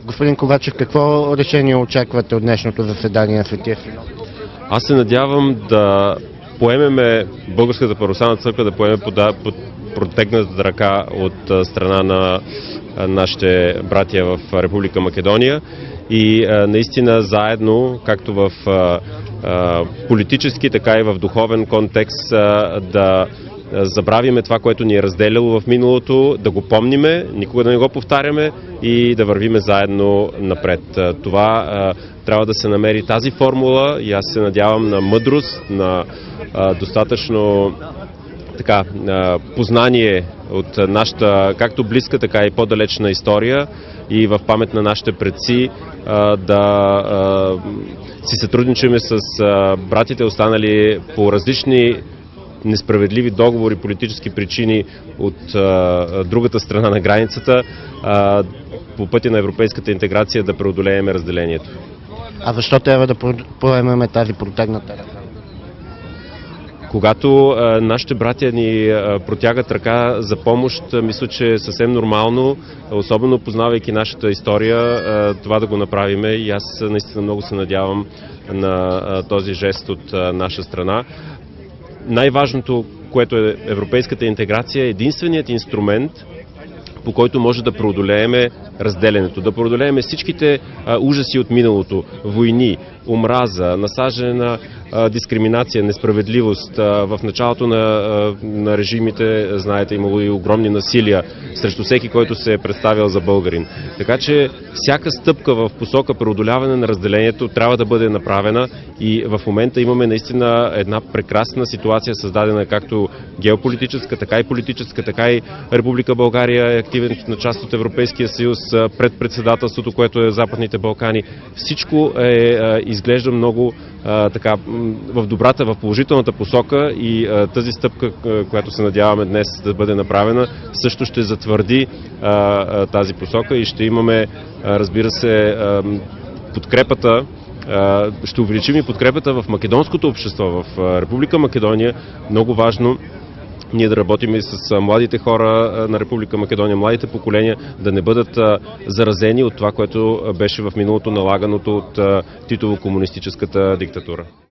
Господин Ковачев, какво решение очаквате от днешното заседание на Светия Синод? Аз се надявам да поемеме Българската православна църква, да поеме протегната ръка от страна на нашите братия в Република Македония и наистина заедно, както в политически, така и в духовен контекст, да забравиме това, което ни е разделяло в миналото, да го помниме, никога да не го повтаряме и да вървиме заедно напред. Това трябва да се намери тази формула и аз се надявам на мъдрост, на достатъчно познание от нашата както близка, така и по-далечна история и в памет на нашите предци да си сътрудничаме с братите останали по различни несправедливи договори, политически причини от другата страна на границата, по пътя на европейската интеграция да преодолеем разделението. А защо трябва да поемаме тази протегната ръка? Когато нашите братя ни протягат ръка за помощ, мисля, че е съвсем нормално, особено познавайки нашата история, това да го направиме и аз наистина много се надявам на този жест от наша страна. Най-важното, което е европейската интеграция, е единственият инструмент, по който може да преодолееме разделянето, да преодолееме всичките ужаси от миналото, войни, омраза, насаждане на дискриминация, несправедливост. В началото на режимите, знаете, имало и огромни насилия срещу всеки, който се е представил за българин. Така че всяка стъпка в посока преодоляване на разделението трябва да бъде направена и в момента имаме наистина една прекрасна ситуация, създадена както геополитическа, така и политическа, така и Република България е активен на част от Европейския съюз, пред председателството, което е Западните Балкани. Всичко изглежда много в добрата, в положителната посока и тази стъпка, която се надяваме днес да бъде направена, също ще затвърди тази посока и ще имаме, разбира се, подкрепата, ще увеличим и подкрепата в македонското общество, в Република Македония. Много важно ние да работим и с младите хора на Република Македония, младите поколения, да не бъдат заразени от това, което беше в миналото налаганото от Титово-комунистическата диктатура.